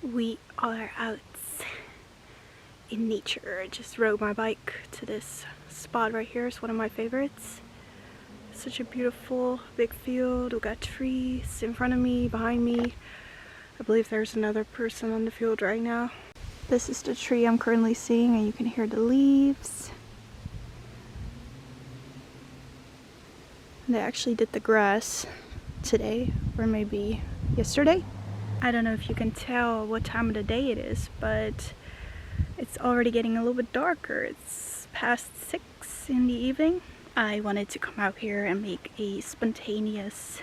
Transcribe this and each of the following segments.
We are out in nature. I just rode my bike to this spot right here. It's one of my favorites. Such a beautiful big field. We got trees in front of me, behind me. I believe there's another person on the field right now. This is the tree I'm currently seeing, and you can hear the leaves. They actually did the grass today, or maybe yesterday. I don't know if you can tell what time of the day it is, but it's already getting a little bit darker. It's past 6 in the evening. I wanted to come out here and make a spontaneous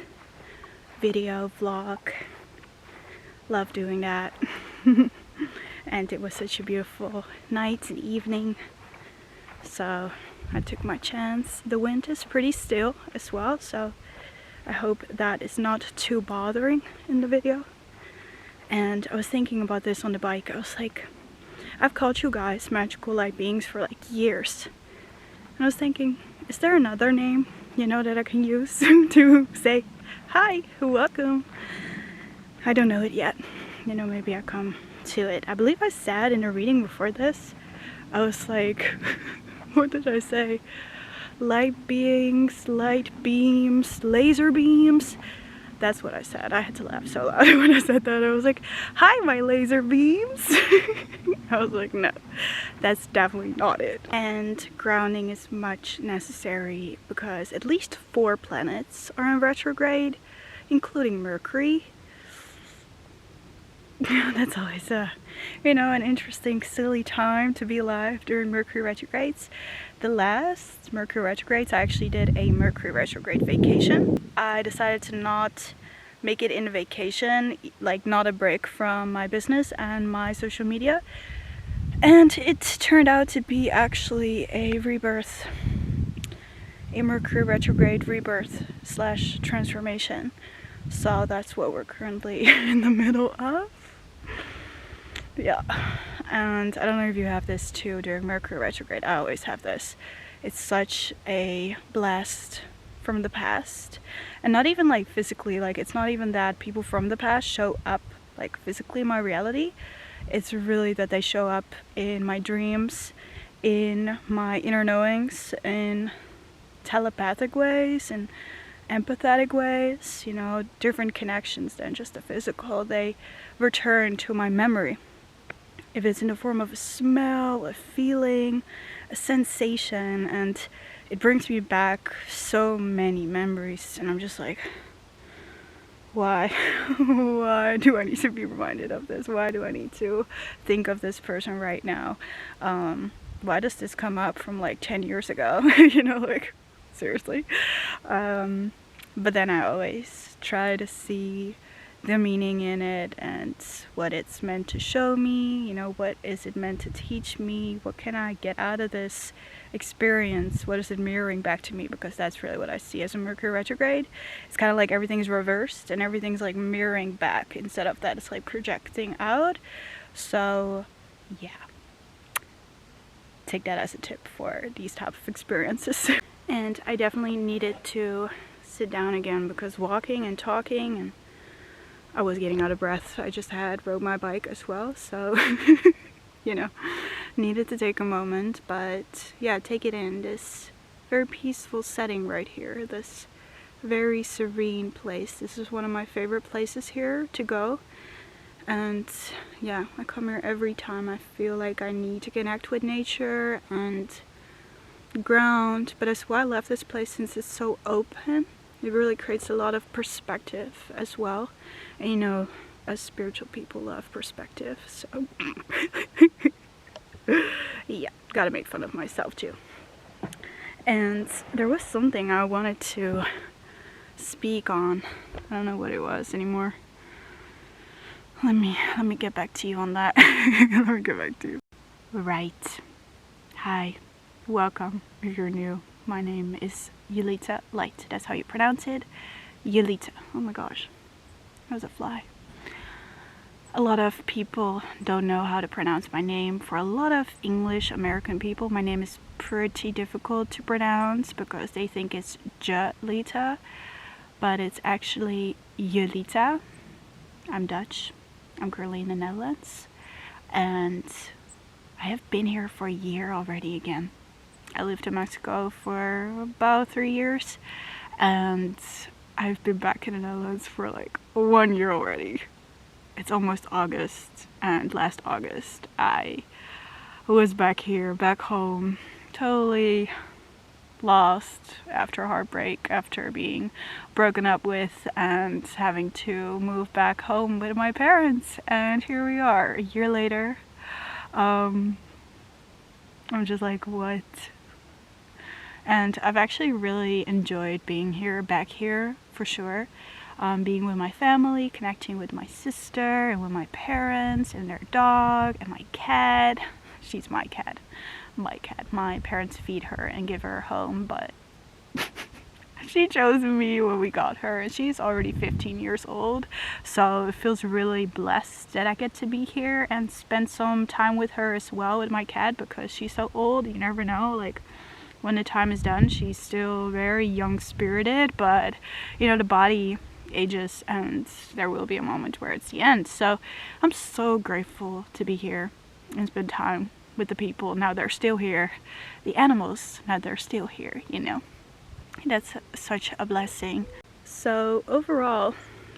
video vlog. Love doing that. And it was such a beautiful night and evening, so I took my chance. The wind is pretty still as well, so I hope that is not too bothering in the video. And I was thinking about this on the bike. I was like, I've called you guys magical light beings for like years. And I was thinking, is there another name, you know, that I can use to say, hi, welcome? I don't know it yet. You know, maybe I'll come to it. I believe I said in a reading before this, I was like, what did I say? Light beings, light beams, laser beams. That's what I said. I had to laugh so loud when I said that. I was like, hi, my laser beams. I was like, no, that's definitely not it. And grounding is much necessary because at least 4 planets are in retrograde, including Mercury. That's always you know, an interesting, silly time to be alive during Mercury retrogrades. The last Mercury retrogrades, I actually did a Mercury retrograde vacation. I decided to not make it in a vacation, like not a break from my business and my social media. And it turned out to be actually a rebirth, a Mercury retrograde rebirth / transformation. So that's what we're currently in the middle of. Yeah, and I don't know if you have this too during Mercury retrograde. I always have this. It's such a blast from the past, and not even like physically, like it's not even that people from the past show up like physically in my reality. It's really that they show up in my dreams, in my inner knowings, in telepathic ways and empathetic ways, you know, different connections than just the physical. They return to my memory. If it's in the form of a smell, a feeling, a sensation, and it brings me back so many memories, and I'm just like, why? Why do I need to be reminded of this? Why do I need to think of this person right now? Why does this come up from like 10 years ago? You know, like, seriously? But then I always try to see the meaning in it and what it's meant to show me, you know, what is it meant to teach me, what can I get out of this experience, what is it mirroring back to me, because that's really what I see as a Mercury retrograde. It's kind of like everything's reversed and everything's like mirroring back, instead of that it's like projecting out. So yeah, take that as a tip for these type of experiences. And I definitely needed to sit down again, because walking and talking, and I was getting out of breath. I just had rode my bike as well, so you know, needed to take a moment. But yeah, take it in, this very peaceful setting right here, this very serene place. This is one of my favorite places here to go, and yeah, I come here every time I feel like I need to connect with nature and ground. But that's why I love this place, since it's so open. It really creates a lot of perspective as well. And you know, us spiritual people love perspective, so yeah, gotta make fun of myself too. And there was something I wanted to speak on. I don't know what it was anymore. Let me get back to you on that. Let me get back to you. Right. Hi. Welcome if you're new. My name is Yulita Light. That's how you pronounce it. Yulita. Oh my gosh. That was a fly. A lot of people don't know how to pronounce my name. For a lot of English American people, my name is pretty difficult to pronounce because they think it's Julita, but it's actually Yulita. I'm Dutch. I'm currently in the Netherlands, and I have been here for a year already again. I lived in Mexico for about 3 years, and I've been back in the Netherlands for like 1 year already. It's almost August, and last August I was back here, back home, totally lost after heartbreak, after being broken up with and having to move back home with my parents. And here we are a year later. I'm just like, what? And I've actually really enjoyed being here, back here for sure. Being with my family, connecting with my sister and with my parents and their dog and my cat. She's my cat. My parents feed her and give her a home, but she chose me when we got her, and she's already 15 years old, so it feels really blessed that I get to be here and spend some time with her as well, with my cat, because she's so old. You never know, like, when the time is done, she's still very young spirited, but you know, the body ages and there will be a moment where it's the end. So I'm so grateful to be here and spend time with the people. Now they're still here, the animals, now they're still here, you know. That's such a blessing. So overall,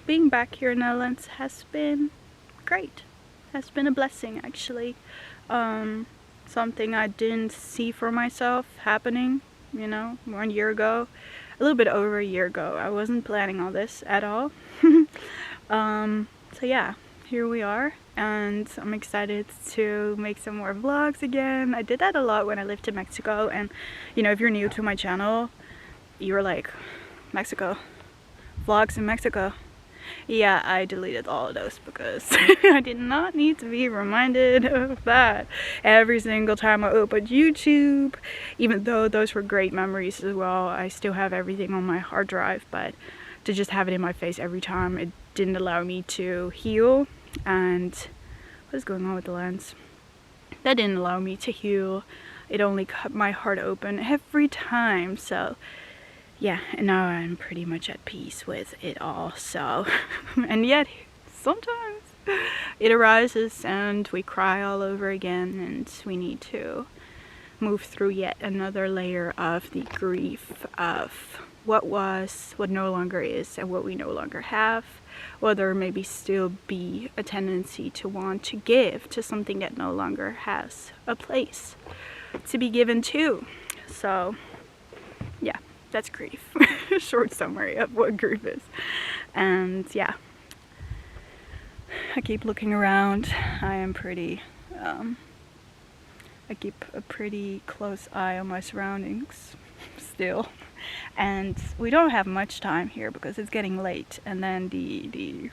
being back here in the Netherlands has been great. Has been a blessing, actually. Something I didn't see for myself happening, you know, 1 year ago, a little bit over a year ago. I wasn't planning all this at all. So yeah, here we are, and I'm excited to make some more vlogs again. I did that a lot when I lived in Mexico, and you know, if you're new to my channel, you're like, Mexico, vlogs in Mexico. Yeah, I deleted all of those because I did not need to be reminded of that every single time I opened YouTube. Even though those were great memories as well, I still have everything on my hard drive, but to just have it in my face every time, it didn't allow me to heal. And what is going on with the lens? That didn't allow me to heal. It only cut my heart open every time. So yeah, and now I'm pretty much at peace with it all. So and yet sometimes it arises and we cry all over again, and we need to move through yet another layer of the grief of what was, what no longer is, and what we no longer have. Or there maybe still be a tendency to want to give to something that no longer has a place to be given to. So yeah, that's grief. Short summary of what grief is. And yeah, I keep looking around. I am pretty I keep a pretty close eye on my surroundings still. And we don't have much time here because it's getting late, and then the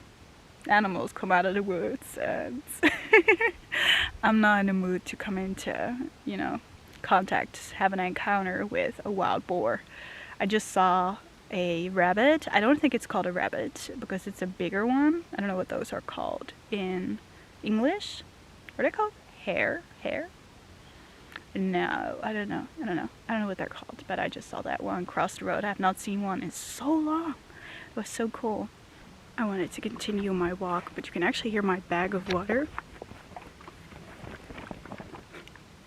animals come out of the woods, and I'm not in the mood to come into, you know, contact, have an encounter with a wild boar. I just saw a rabbit. I don't think it's called a rabbit because it's a bigger one. I don't know what those are called in English. What are they called? Hare? No, I don't know. I don't know what they're called, but I just saw that one cross the road. I have not seen one in so long. It was so cool. I wanted to continue my walk, but you can actually hear my bag of water.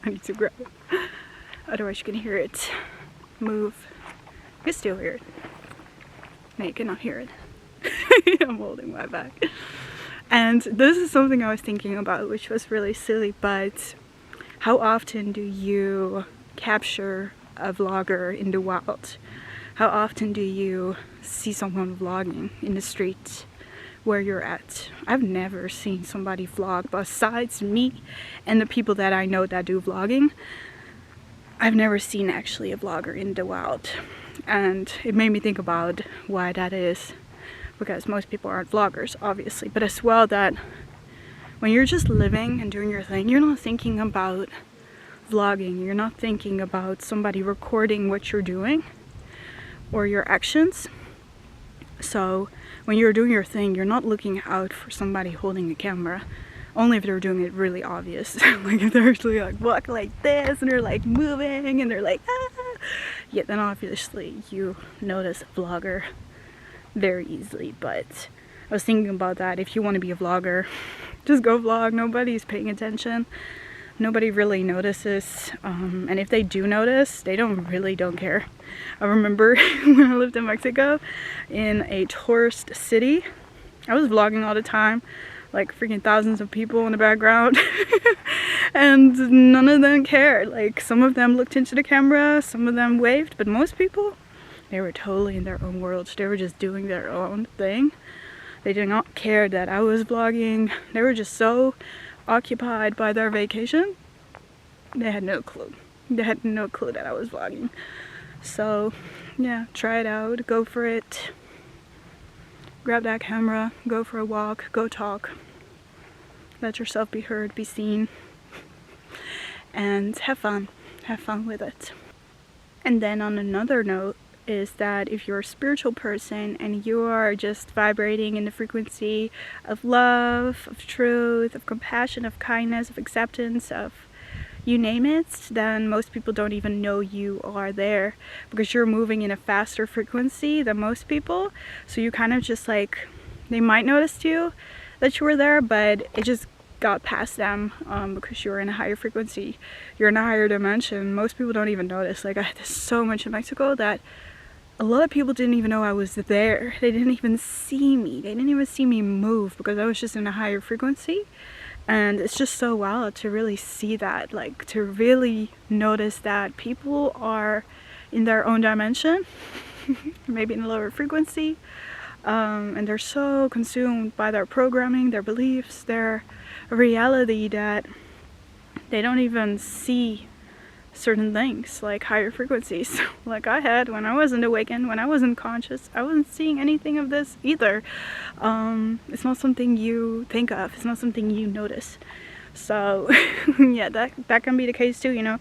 I need to grab it. Otherwise you can hear it move. You can still hear it. No, you cannot hear it. I'm holding my bag. And this is something I was thinking about, which was really silly, but how often do you capture a vlogger in the wild? How often do you see someone vlogging in the street where you're at? I've never seen somebody vlog besides me and the people that I know that do vlogging. I've never seen actually a vlogger in the wild. And it made me think about why that is, because most people aren't vloggers, obviously, but as well that when you're just living and doing your thing, you're not thinking about vlogging, you're not thinking about somebody recording what you're doing or your actions. So when you're doing your thing, you're not looking out for somebody holding a camera, only if they're doing it really obvious. Like if they're actually like walking like this and they're like moving and they're like ah, yeah, then obviously you notice a vlogger very easily. But I was thinking about that. If you want to be a vlogger, just go vlog. Nobody's paying attention. Nobody really notices, and if they do notice, they don't care. I remember when I lived in Mexico in a tourist city, I was vlogging all the time, like freaking thousands of people in the background, and none of them cared. Like, some of them looked into the camera, some of them waved, but most people, they were totally in their own world. They were just doing their own thing. They did not care that I was vlogging. They were just so occupied by their vacation. They had no clue. They had no clue that I was vlogging. So yeah, try it out, go for it. Grab that camera, go for a walk, go talk. Let yourself be heard, be seen, and have fun with it. And then on another note is that if you're a spiritual person and you are just vibrating in the frequency of love, of truth, of compassion, of kindness, of acceptance, of you name it, then most people don't even know you are there, because you're moving in a faster frequency than most people. So you kind of just like, they might notice you that you were there, but it just got past them, because you're in a higher frequency, you're in a higher dimension. Most people don't even notice. Like, I had this so much in Mexico that a lot of people didn't even know I was there. They didn't even see me. They didn't even see me move, because I was just in a higher frequency. And it's just so wild to really see that, like, to really notice that people are in their own dimension, maybe in a lower frequency, and they're so consumed by their programming, their beliefs, their reality, that they don't even see certain things, like higher frequencies like I had when I wasn't awakened, when I wasn't conscious. I wasn't seeing anything of this either. It's not something you think of, it's not something you notice. So yeah, that can be the case too, you know.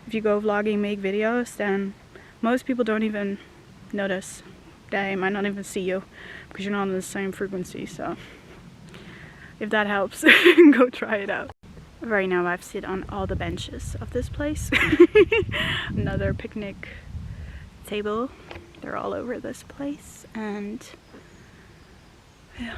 If you go vlogging, make videos, then most people don't even notice. They might not even see you because you're not on the same frequency. So if that helps, go try it out. Right now I've sit on all the benches of this place. Another picnic table. They're all over this place, and yeah.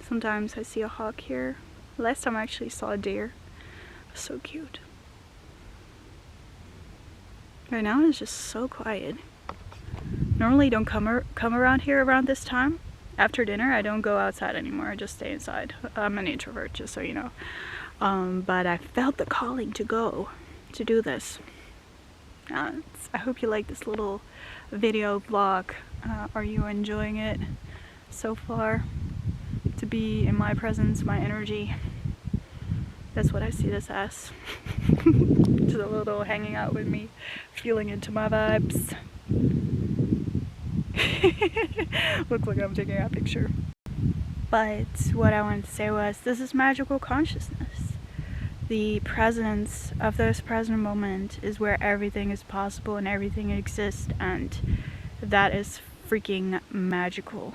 Sometimes I see a hawk here. Last time I actually saw a deer. It was so cute. Right now it's just so quiet. Normally don't come around here around this time. After dinner I don't go outside anymore, I just stay inside. I'm an introvert, just so you know. But I felt the calling to go to do this. I hope you like this little video vlog. Are you enjoying it so far? To be in my presence, my energy. That's what I see this as. Just a little hanging out with me, feeling into my vibes. Looks like I'm taking a picture. But what I wanted to say was, this is magical consciousness. The presence of this present moment is where everything is possible and everything exists, and that is freaking magical.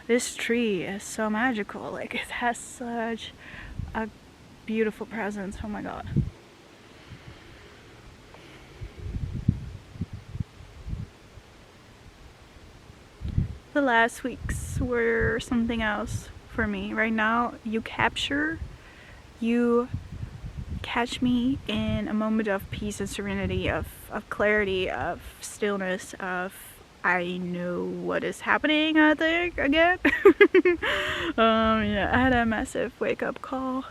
This tree is so magical. Like, it has such a beautiful presence. Oh my god. The last weeks were something else for me. Right now, you catch me in a moment of peace and serenity, of clarity, of stillness, of I know what is happening, I think, again. Yeah, I had a massive wake-up call,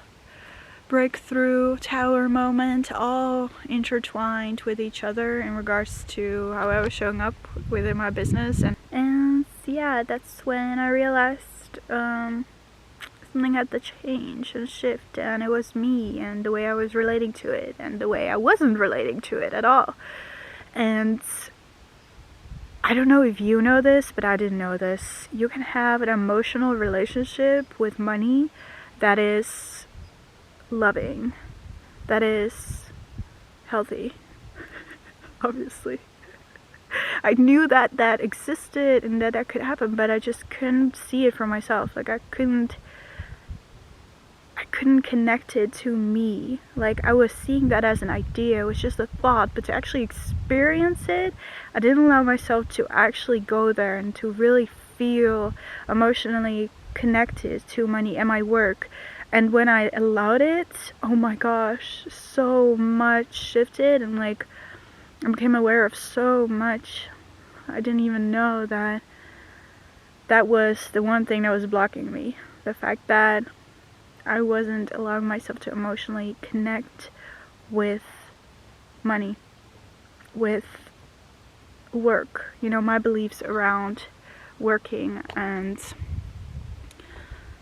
breakthrough, tower moment, all intertwined with each other in regards to how I was showing up within my business. And yeah, that's when I realized something had to change and shift, and it was me and the way I was relating to it and the way I wasn't relating to it at all. And I don't know if you know this, but I didn't know this. You can have an emotional relationship with money that is loving, that is healthy, obviously. I knew that that existed and that could happen, but I just couldn't see it for myself. Like, I couldn't connect it to me. Like, I was seeing that as an idea, it was just a thought, but to actually experience it, I didn't allow myself to actually go there and to really feel emotionally connected to money and my work. And when I allowed it, oh my gosh, so much shifted, and like, I became aware of so much. I didn't even know that that was the one thing that was blocking me. The fact that I wasn't allowing myself to emotionally connect with money, with work. You know, my beliefs around working and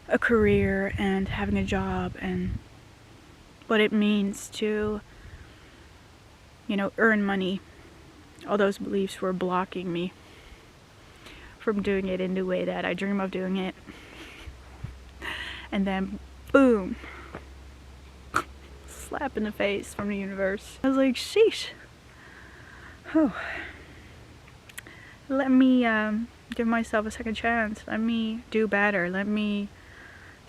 a career and having a job and what it means to, you know, earn money. All those beliefs were blocking me from doing it in the way that I dream of doing it. And then, boom, slap in the face from the universe. I was like, sheesh. Oh. Let me give myself a second chance. Let me do better. Let me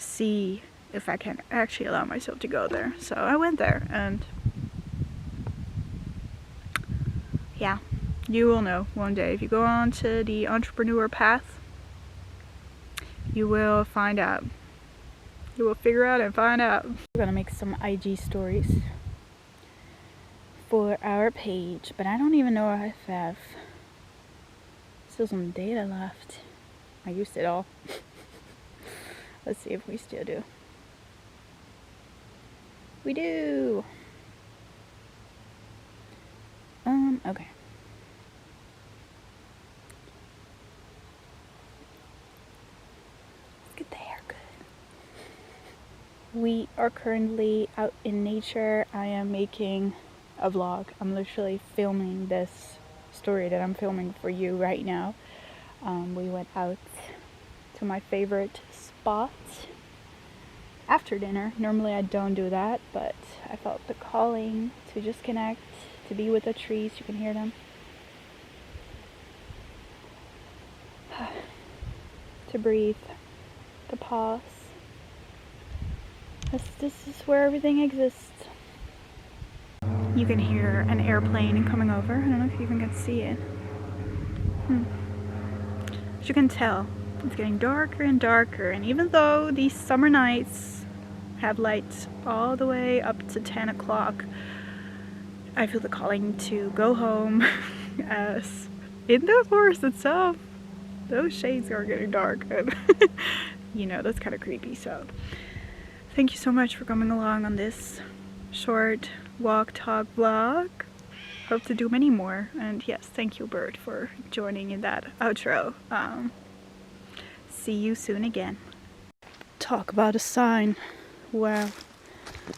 see if I can actually allow myself to go there. So I went there, and yeah, you will know one day. If you go on to the entrepreneur path, you will find out. You will figure out and find out. We're gonna make some IG stories for our page, but I don't even know if I have still some data left. I used it all. Let's see if we still do. We do. Okay. Let's get the hair good. We are currently out in nature. I am making a vlog. I'm literally filming this story that I'm filming for you right now. We went out to my favorite spot after dinner. Normally I don't do that, but I felt the calling to just connect, to be with the trees. You can hear them. To breathe, to pause. This is where everything exists. You can hear an airplane coming over. I don't know if you even can see it. As you can tell, it's getting darker and darker, and even though these summer nights have lights all the way up to 10 o'clock, I feel the calling to go home, as in the forest itself, those shades are getting dark, and you know, that's kind of creepy. So thank you so much for coming along on this short walk talk vlog. Hope to do many more, and yes, thank you, Bird, for joining in that outro. See you soon again. Talk about a sign. Wow,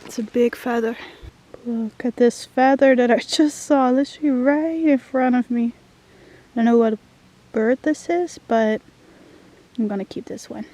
it's a big feather. Look at this feather that I just saw literally right in front of me. I don't know what bird this is, but I'm gonna keep this one.